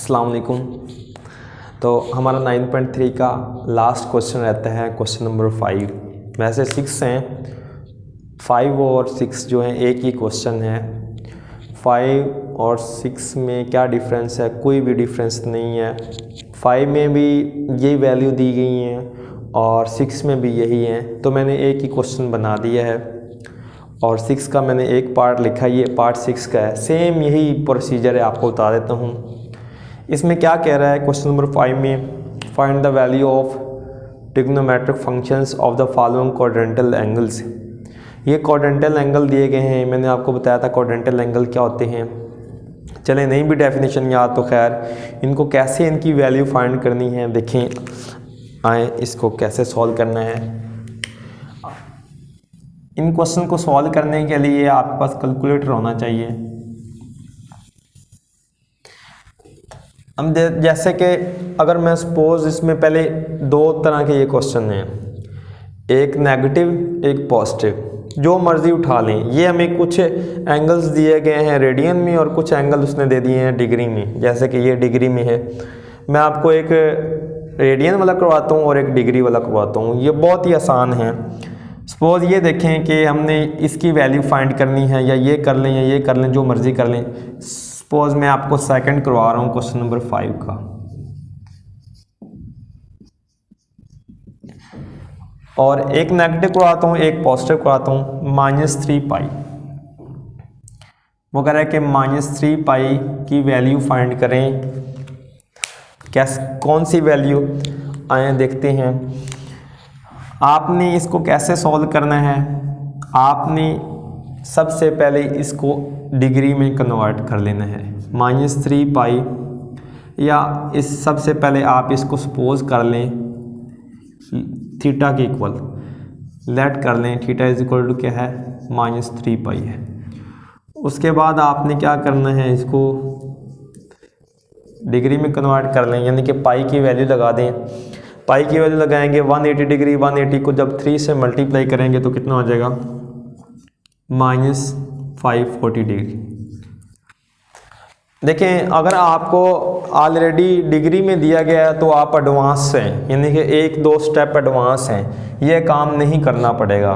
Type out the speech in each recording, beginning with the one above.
अस्सलाम वालेकुम। तो हमारा 9.3 का लास्ट क्वेश्चन रहता है क्वेश्चन नंबर 5। वैसे 6 हैं, 5 और 6 जो हैं एक ही क्वेश्चन है। 5 और 6 में क्या डिफरेंस है? कोई भी डिफरेंस नहीं है। 5 में भी यही वैल्यू दी गई हैं और 6 में भी यही है। तो मैंने एक ही क्वेश्चन बना दिया है और 6 का मैंने एक पार्ट लिखा, ये पार्ट 6 का है। सेम यही प्रोसीजर है, आपको बता देता हूँ। इसमें क्या कह रहा है क्वेश्चन नंबर 5 में, find the value of trigonometric functions of the following quadrantal angles. ये क्वाड्रेंटल एंगल दिए गए हैं। मैंने आपको बताया था क्वाड्रेंटल एंगल क्या होते हैं। चलें, नहीं भी डेफिनेशन याद तो खैर, इनको कैसे इनकी वैल्यू फाइंड करनी है देखें। आए इसको कैसे सॉल्व करना है। इन क्वेश्चन को सॉल्व करने के लिए आपके पास कैलकुलेटर होना चाहिए। हम जैसे कि अगर मैं सपोज इसमें पहले दो तरह के ये क्वेश्चन हैं, एक नेगेटिव एक पॉजिटिव, जो मर्ज़ी उठा लें। ये हमें कुछ एंगल्स दिए गए हैं रेडियन में और कुछ एंगल उसने दे दिए हैं डिग्री में। जैसे कि ये डिग्री में है, मैं आपको एक रेडियन वाला करवाता हूँ और एक डिग्री वाला करवाता हूँ। ये बहुत ही आसान है। सपोज़ ये देखें कि हमने इसकी वैल्यू फाइंड करनी है, या ये कर लें या ये कर लें, जो मर्ज़ी कर लें। सपोज़ मैं आपको सेकंड करवा रहा हूँ क्वेश्चन नंबर 5 का। और एक नेगेटिव करवाता हूँ एक पॉजिटिव करवाता हूँ। -3 पाई, वो कह रहा है कि -3 पाई की वैल्यू फाइंड करें। कौन सी वैल्यू, आए देखते हैं। आपने इसको कैसे सॉल्व करना है। आपने सबसे पहले इसको डिग्री में कन्वर्ट कर लेना है। -3 पाई, या इस सबसे पहले आप इसको सपोज कर लें थीटा के इक्वल, लेट कर लें थीटा इज इक्वल टू क्या है, -3 पाई है। उसके बाद आपने क्या करना है, इसको डिग्री में कन्वर्ट कर लें, यानी कि पाई की वैल्यू लगा दें। पाई की वैल्यू लगाएंगे 180 डिग्री। 180 को जब 3 से मल्टीप्लाई करेंगे तो कितना हो जाएगा, -540 डिग्री। देखें, अगर आपको ऑलरेडी डिग्री में दिया गया है तो आप एडवांस हैं, यानी कि 1-2 स्टेप एडवांस हैं, ये काम नहीं करना पड़ेगा।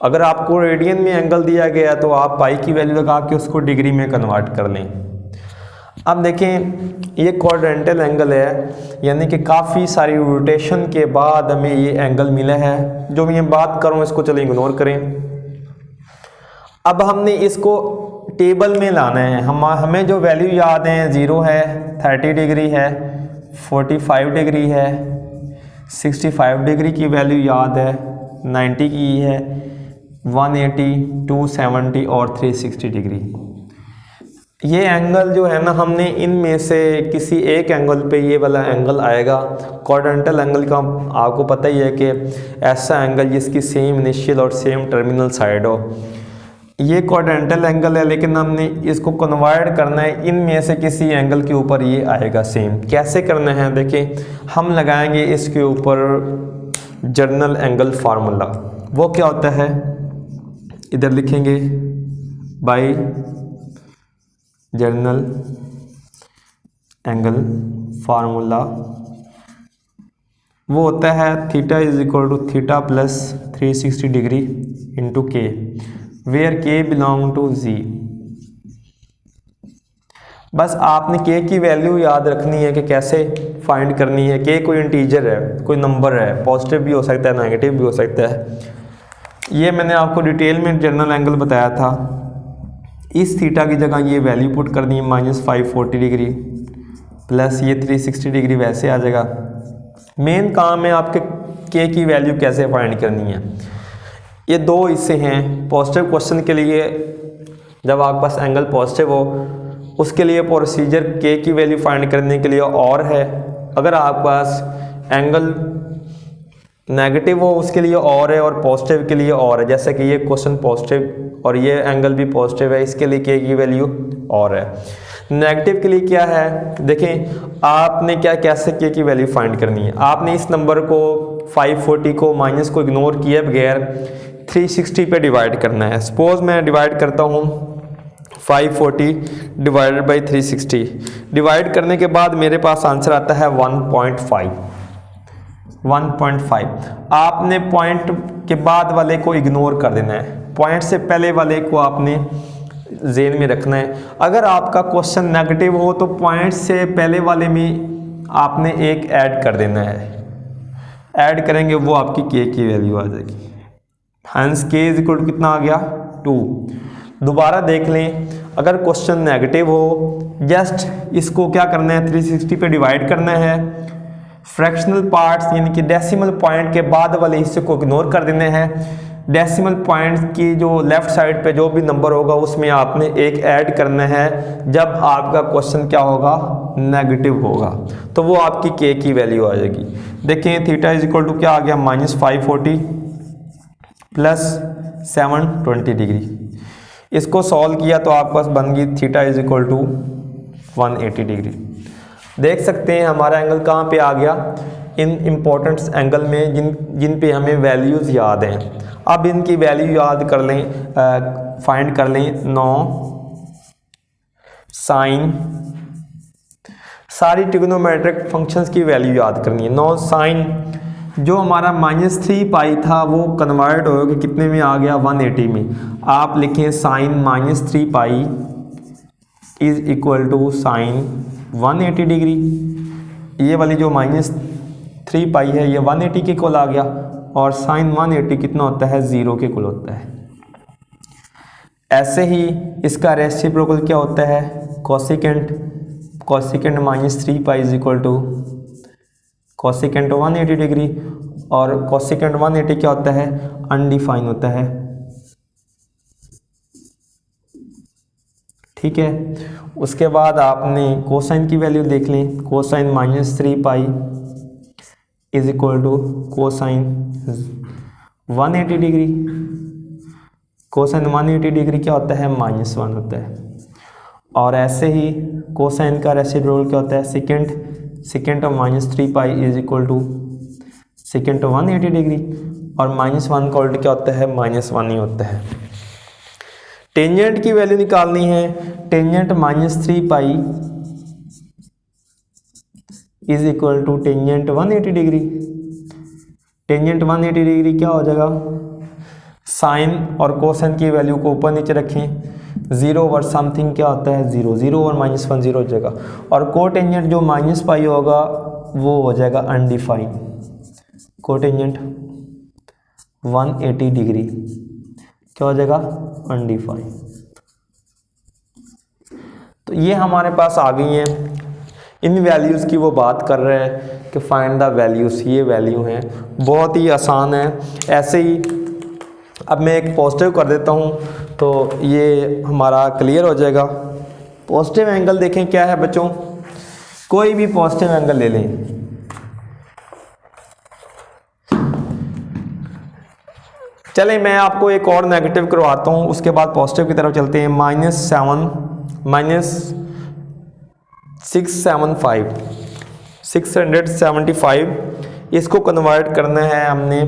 अगर आपको रेडियन में एंगल दिया गया है तो आप पाई की वैल्यू लगा के उसको डिग्री में कन्वर्ट कर लें। अब देखें, ये क्वाड्रेंटल एंगल है, यानी कि काफ़ी सारी रोटेशन के बाद हमें ये एंगल मिला है। जो मैं बात करूँ इसको चलो इग्नोर करें। अब हमने इसको टेबल में लाना है। हमें जो वैल्यू याद है, 0 है, 30 डिग्री है, 45 डिग्री है, 65 डिग्री की वैल्यू याद है, 90 की है, 180, 270 और 360 डिग्री। ये एंगल जो है ना, हमने इनमें से किसी एक एंगल पे ये वाला एंगल आएगा। क्वाड्रेंटल एंगल का आपको पता ही है कि ऐसा एंगल जिसकी सेम इनिशियल और सेम टर्मिनल साइड हो। ये क्वाड्रेंटल एंगल है, लेकिन हमने इसको कन्वर्ट करना है, इनमें से किसी एंगल के ऊपर ये आएगा सेम। कैसे करना है देखें, हम लगाएंगे इसके ऊपर जर्नल एंगल फार्मूला। वो क्या होता है, इधर लिखेंगे बाय जर्नल एंगल फार्मूला। वो होता है theta is equal to theta plus 360 degree into k, where k belong to Z. बस आपने के की वैल्यू याद रखनी है कि कैसे फाइंड करनी है। के कोई इंटीजर है, कोई नंबर है, पॉजिटिव भी हो सकता है, नेगेटिव भी हो सकता है। ये मैंने आपको डिटेल में जनरल एंगल बताया था। इस थीटा की जगह ये वैल्यू पुट करनी है, -540 डिग्री प्लस ये 360 डिग्री वैसे आ जाएगा। मेन काम है आपके के की वैल्यू कैसे फाइंड करनी है। ये दो हिस्से हैं। पॉजिटिव क्वेश्चन के लिए जब आपके पास एंगल पॉजिटिव हो, उसके लिए प्रोसीजर के की वैल्यू फाइंड करने के लिए और है। अगर आपके पास एंगल नेगेटिव हो उसके लिए और है, और पॉजिटिव के लिए और है। जैसे कि ये क्वेश्चन पॉजिटिव और ये एंगल भी पॉजिटिव है, इसके लिए के की वैल्यू और है। नेगेटिव के लिए क्या है, देखें आपने क्या कैसे के की वैल्यू फाइंड करनी है। आपने इस नंबर को 540 को माइनस को इग्नोर किए बगैर 360 पे डिवाइड करना है। सपोज मैं डिवाइड करता हूँ 540 डिवाइडेड बाई 360, डिवाइड करने के बाद मेरे पास आंसर आता है 1.5। आपने पॉइंट के बाद वाले को इग्नोर कर देना है, पॉइंट से पहले वाले को आपने ज़हन में रखना है। अगर आपका क्वेश्चन नेगेटिव हो तो पॉइंट से पहले वाले में आपने एक ऐड कर देना है, ऐड करेंगे वो आपकी के की वैल्यू आ जाएगी। हैंस के इज इक्वल टू कितना आ गया 2। दोबारा देख लें, अगर क्वेश्चन नेगेटिव हो जस्ट इसको क्या करना है 360 पे डिवाइड करना है, फ्रैक्शनल पार्ट्स यानी कि डेसिमल पॉइंट के बाद वाले हिस्से को इग्नोर कर देने हैं। डेसिमल पॉइंट की जो लेफ्ट साइड पे जो भी नंबर होगा उसमें आपने एक ऐड करना है जब आपका क्वेश्चन क्या होगा नेगेटिव होगा, तो वो आपकी के की वैल्यू आ जाएगी। देखें थीटा इज इक्वल टू क्या आ गया -540 प्लस 720 डिग्री। इसको सॉल्व किया तो आपके पास बन गई theta is equal to 180 degree. देख सकते हैं हमारा एंगल कहाँ पे आ गया, इन इम्पोर्टेंट्स एंगल में जिन पे हमें वैल्यूज़ याद हैं। अब इनकी वैल्यू याद कर लें, फाइंड कर लें। 9 साइन, सारी ट्रिग्नोमेट्रिक फंक्शंस की वैल्यू याद करनी है। 9 साइन जो हमारा -3 पाई था वो कन्वर्ट हो गया कितने में आ गया 180 में। आप लिखें sine -3 pi is equal to sine 180 degree. ये वाली जो -3 पाई है ये 180 के इक्वल आ गया, और साइन 180 कितना होता है 0 के इक्वल होता है। ऐसे ही इसका रेसिप्रोकल क्या होता है cosecant, cosecant -3 pi is equal to cosecant 180 degree, और कोसिकेंट 180 क्या होता है अनडिफाइन होता है। ठीक है, उसके बाद आपने कोसाइन की वैल्यू देख लें। Cosine -3 pi is equal to cosine 180 degree. Cosine 180 degree क्या होता है -1 होता है। और ऐसे ही कोसाइन का रेसिप्रोकल क्या होता है secant of -3 pi is equal to secant of 180 degree, और -1 का उल्टा क्या होता है -1 ही होता है। टेंजेंट की वैल्यू निकालनी है। Tangent -3 pi is equal to tangent 180 degree. Tangent 180 degree क्या हो जाएगा, साइन और कोसाइन की वैल्यू को ऊपर नीचे रखें, 0 ओवर समथिंग क्या होता है 0, 0 ओवर -1 0 हो जाएगा, और कोटेंजेंट जो -पाई होगा वो हो जाएगा अनडिफाइन। कोटेंजेंट 180 डिग्री क्या हो जाएगा अनडिफाइन। तो ये हमारे पास आ गई हैं, इन वैल्यूज़ की वो बात कर रहे हैं कि फाइंड द वैल्यूज़, ये वैल्यू हैं, बहुत ही आसान है। ऐसे ही अब मैं एक पॉजिटिव कर देता हूँ तो ये हमारा क्लियर हो जाएगा। पॉजिटिव एंगल देखें क्या है बच्चों, कोई भी पॉजिटिव एंगल ले लें। चलें मैं आपको एक और नेगेटिव करवाता हूँ, उसके बाद पॉजिटिव की तरफ चलते हैं। -675 इसको कन्वर्ट करना है हमने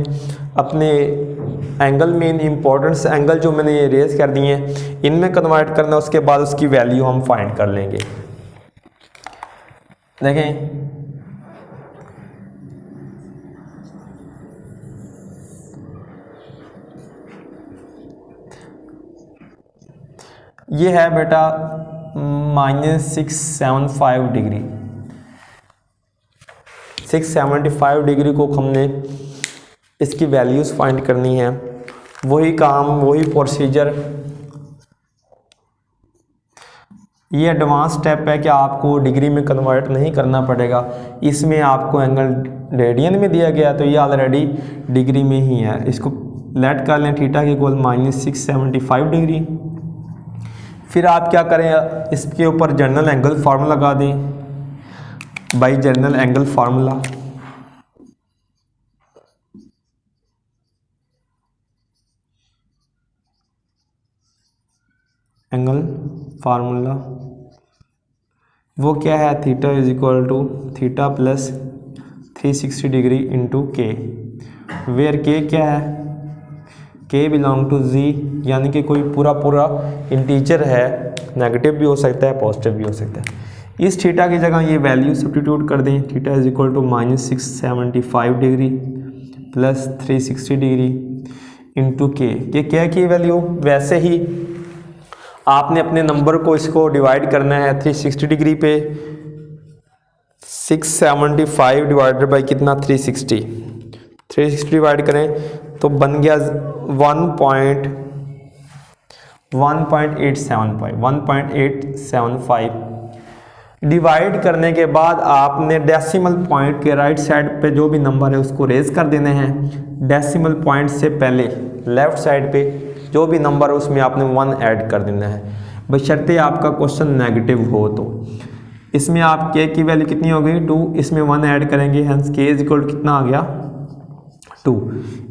अपने एंगल में। इन इम्पोर्टेंस एंगल जो मैंने ये रेज कर दिए हैं इनमें कन्वर्ट करना है, उसके बाद उसकी वैल्यू हम फाइंड कर लेंगे। देखें ये है बेटा -675 डिग्री। 675 डिग्री को हमने इसकी वैल्यूज़ फाइंड करनी है। वही काम, वही प्रोसीजर, ये एडवांस स्टेप है कि आपको डिग्री में कन्वर्ट नहीं करना पड़ेगा। इसमें आपको एंगल रेडियन में दिया गया तो ये ऑलरेडी डिग्री में ही है। इसको लेट कर लें थीटा के इक्वल -675 डिग्री। फिर आप क्या करें, इसके ऊपर जनरल एंगल फार्मूला लगा दें by general angle formula. Angle formula वो क्या है, theta is equal to theta plus 360 degree into k, where k क्या है, के बिलोंग टू जी, यानी कि कोई पूरा पूरा इंटीजर है, नेगेटिव भी हो सकता है पॉजिटिव भी हो सकता है। इस थीटा की जगह ये वैल्यू सब्स्टिट्यूट कर दें, theta is equal to -675 degree plus 360 degree into k. ये क्या की वैल्यू, वैसे ही आपने अपने नंबर को इसको डिवाइड करना है 360 डिग्री पे, 675 डिवाइडेड बाई कितना 360 डिवाइड करें तो बन गया 1.875 डिवाइड करने के बाद आपने डेसिमल पॉइंट के राइट साइड पे जो भी नंबर है उसको रेज कर देने हैं। डेसिमल पॉइंट से पहले लेफ्ट साइड पे जो भी नंबर है उसमें आपने 1 ऐड कर देना है, बशर्ते आपका क्वेश्चन नेगेटिव हो। तो इसमें आप के की वैल्यू कितनी हो गई 2, इसमें 1 ऐड करेंगे, हेंस के इज इक्वल कितना आ गया 2।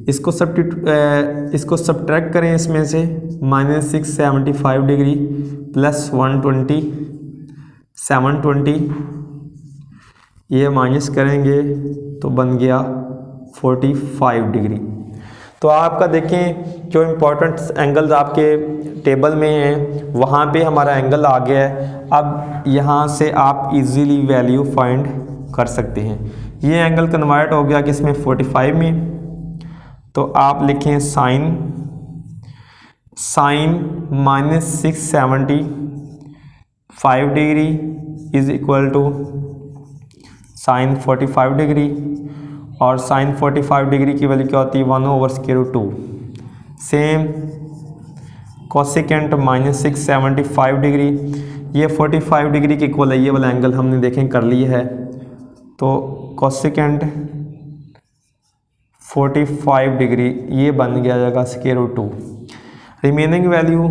इसको सब्ट्रैक्ट करें इसमें से -675 डिग्री प्लस 720 ये माइनस करेंगे तो बन गया 45 डिग्री। तो आपका देखें जो इम्पोर्टेंट एंगल्स आपके टेबल में हैं वहाँ पे हमारा एंगल आ गया है। अब यहाँ से आप इजीली वैल्यू फाइंड कर सकते हैं। ये एंगल कन्वर्ट हो गया किसमें 45 में, तो आप लिखें sine -675 degree is equal to sine 45 degree, और साइन 45 डिग्री की वैल्यू क्या होती है 1/√2। सेम कोसेकेंट -675 डिग्री, ये 45 डिग्री के इक्वल है, ये वाला एंगल हमने देखें कर लिया है। तो कोसेकेंट 45 डिग्री ये बन गया जाएगा √2। Remaining value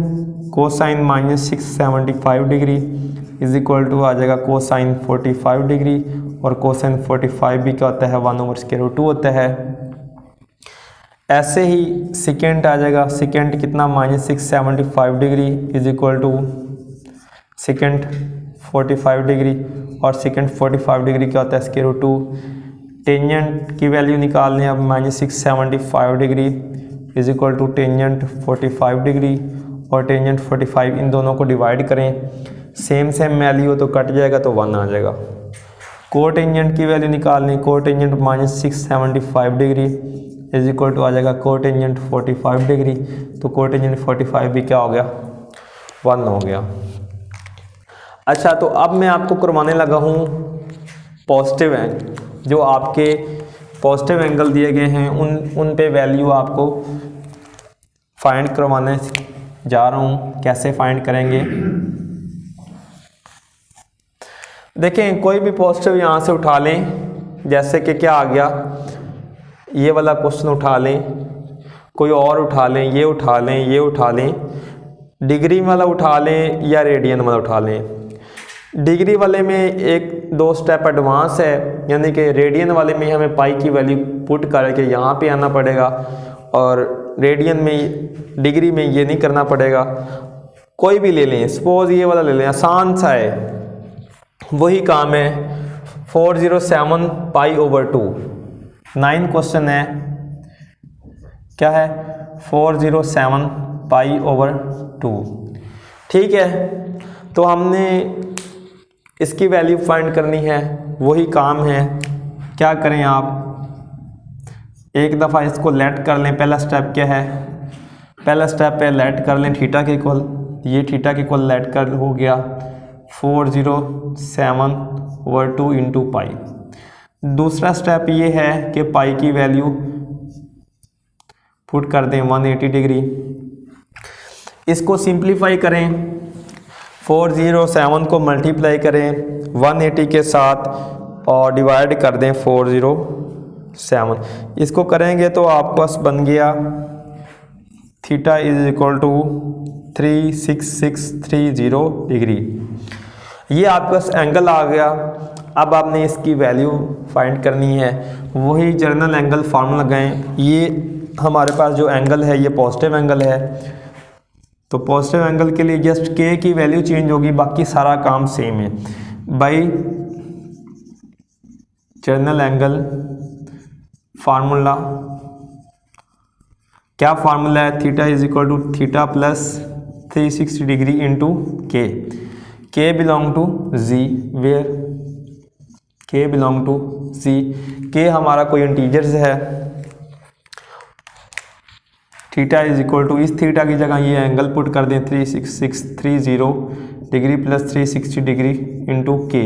cosine -675 degree is equal to आ जाएगा कोसाइन 45 डिग्री, और कोसाइन 45 भी क्या होता है 1/√2 होता है। ऐसे ही सेकेंड आ जाएगा, सेकेंड कितना -675 degree is equal to secant 45 degree, और सेकेंड 45 डिग्री क्या होता है √2। टेंजेंट की वैल्यू निकालने अब -675 degree is equal to tangent 45 degree, और टेंजेंट 45 इन दोनों को डिवाइड करें, सेम वैल्यू तो कट जाएगा तो 1 आ जाएगा। कोटेंजेंट की वैल्यू निकालनी, cotangent -675 degree is equal to आ जाएगा कोटेंजेंट 45 डिग्री, तो कोटेंजेंट 45 भी क्या हो गया 1 हो गया। अच्छा, तो अब मैं आपको करवाने लगा हूँ पॉजिटिव एंगल, जो आपके पॉजिटिव एंगल दिए गए हैं उन पे वैल्यू आपको फाइंड करवाने जा रहा हूँ। कैसे फाइंड करेंगे, देखें कोई भी पॉजिटिव यहाँ से उठा लें, जैसे कि क्या आ गया ये वाला क्वेश्चन उठा लें, कोई और उठा लें, ये उठा लें, ये उठा लें, डिग्री वाला उठा लें या रेडियन वाला उठा लें। डिग्री वाले में 1-2 स्टेप एडवांस है, यानी कि रेडियन वाले में हमें पाई की वैल्यू पुट करके यहाँ पे आना पड़ेगा, और रेडियन में डिग्री में ये नहीं करना पड़ेगा। कोई भी ले लें, सपोज ये वाला ले लें, आसान सा है, वही काम है 407 π/2। 9 क्वेश्चन है, क्या है 407 π/2। ठीक है, तो हमने इसकी वैल्यू फाइंड करनी है, वही काम है। क्या करें आप, एक दफ़ा इसको लेट कर लें। पहला स्टेप क्या है, पहला स्टेप पे लेट कर लें थीटा के इक्वल, ये थीटा के इक्वल लेट कर हो गया 407/2 इंटू पाई। दूसरा स्टेप ये है कि पाई की वैल्यू पुट कर दें 180 डिग्री। इसको सिंप्लीफाई करें, 407 को मल्टीप्लाई करें 180 के साथ और डिवाइड कर दें 407। इसको करेंगे तो आपके पास बन गया theta is equal to 36630 degree. ये आपके पास एंगल आ गया। अब आपने इसकी वैल्यू फाइंड करनी है, वही जर्नल एंगल फार्मूला लगाएं। ये हमारे पास जो एंगल है ये पॉजिटिव एंगल है, तो पॉजिटिव एंगल के लिए जस्ट के की वैल्यू चेंज होगी, बाकी सारा काम सेम है। बाई जर्नल एंगल फार्मूला क्या फार्मूला है, theta is equal to theta plus 360 degree into k belong to Z, where k belong to Z, k हमारा कोई इंटीजर्स है, थीटा इज इक्वल टू, इस थीटा की जगह ये एंगल पुट कर दें 360 डिग्री प्लस 360 डिग्री इंटू के।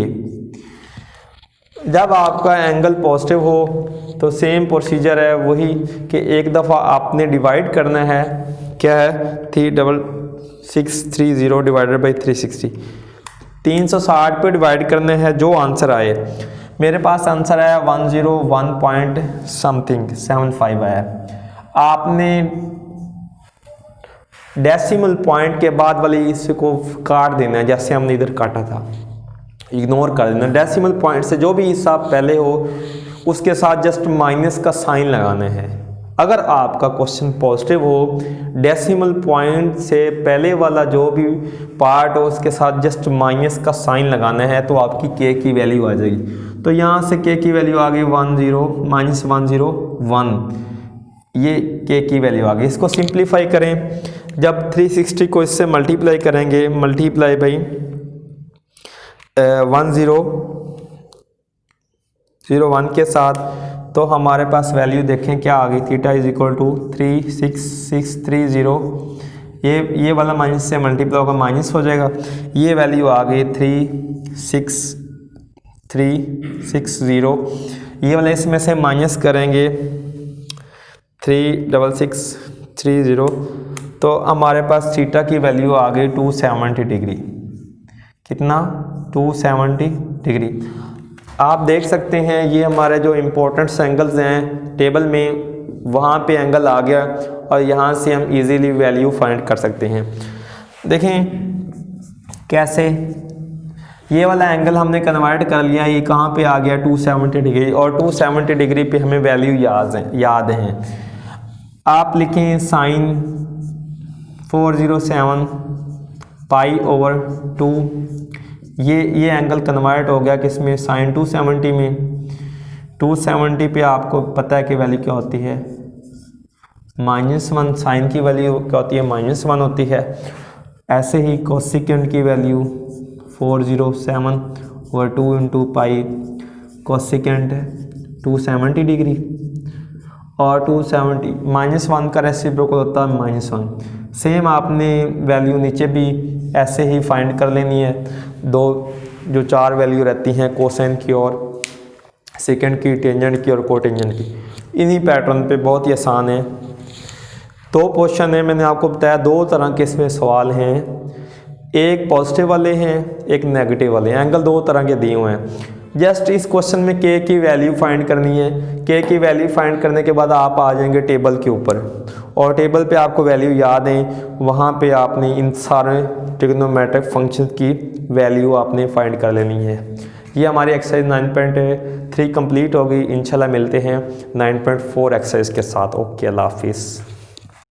जब आपका एंगल पॉजिटिव हो तो सेम प्रोसीजर है वही कि एक दफ़ा आपने डिवाइड करना है, क्या है 36630 डिवाइडेड बाई 360, 360 पे डिवाइड करने हैं, जो आंसर आए। मेरे पास आंसर आया 101 पॉइंट समथिंग 75 आया। आपने डेसिमल पॉइंट के बाद वाली इसको काट देना है, जैसे हमने इधर काटा था, इग्नोर कर देना। डेसिमल पॉइंट से जो भी हिसाब पहले हो उसके साथ जस्ट माइनस का साइन लगाना है। अगर आपका क्वेश्चन पॉजिटिव हो, डेसिमल पॉइंट से पहले वाला जो भी पार्ट हो उसके साथ जस्ट माइनस का साइन लगाना है, तो आपकी के की वैल्यू आ जाएगी। तो यहाँ से के की वैल्यू आ गई 101, ये के की वैल्यू आ गई। इसको सिंप्लीफाई करें, जब 360 को इससे मल्टीप्लाई करेंगे, मल्टीप्लाई बाई 1001 के साथ, तो हमारे पास वैल्यू देखें क्या आ गई, थीटा इज इक्वल टू 36630, ये वाला माइनस से मल्टीप्लाई होगा, माइनस हो जाएगा, ये वैल्यू आ गई 36360, ये वाला इसमें से माइनस करेंगे 36630, तो हमारे पास थीटा की वैल्यू आ गई 270 डिग्री। कितना, 270 डिग्री। आप देख सकते हैं ये हमारे जो इम्पोर्टेंट एंगल्स हैं टेबल में, वहाँ पे एंगल आ गया और यहाँ से हम इजीली वैल्यू फाइंड कर सकते हैं। देखें कैसे, ये वाला एंगल हमने कन्वर्ट कर लिया, ये कहाँ पे आ गया 270 डिग्री, और 270 डिग्री पे हमें वैल्यू याद हैं। आप लिखें साइन 407 पाई ओवर 2, ये एंगल कन्वर्ट हो गया किसमें, साइन 270 में। 270 पे आपको पता है कि वैल्यू क्या होती है, -1, साइन की वैल्यू क्या होती है, -1 होती है। ऐसे ही कोसेकेंड की वैल्यू 407 और 2 इंटू पाई, कोसेकेंड 270 डिग्री, और 270 -1 का रेसिप्रोकल होता है -1। सेम आपने वैल्यू नीचे भी ऐसे ही फाइंड कर लेनी है, जो 4 वैल्यू रहती हैं, कोसाइन की और सेकंड की, टेंजेंट की और कोटेंजेंट की। इन्हीं पैटर्न पे बहुत ही आसान है। 2 क्वेश्चन है, मैंने आपको बताया 2 तरह के इसमें सवाल हैं, एक पॉजिटिव वाले हैं, एक नेगेटिव वाले हैं। एंगल 2 तरह के दिए हुए हैं। जस्ट इस क्वेश्चन में के की वैल्यू फाइंड करनी है। के की वैल्यू फाइंड करने के बाद आप आ जाएंगे टेबल के ऊपर, और टेबल पे आपको वैल्यू याद है, वहाँ पे आपने इन सारे ट्रिग्नोमेट्रिक फंक्शन की वैल्यू आपने फाइंड कर लेनी है। ये हमारी एक्सरसाइज 9.3 कंप्लीट हो गई। इंशाल्लाह मिलते हैं 9.4 एक्सरसाइज के साथ। ओके, अल्लाह हाफिज़।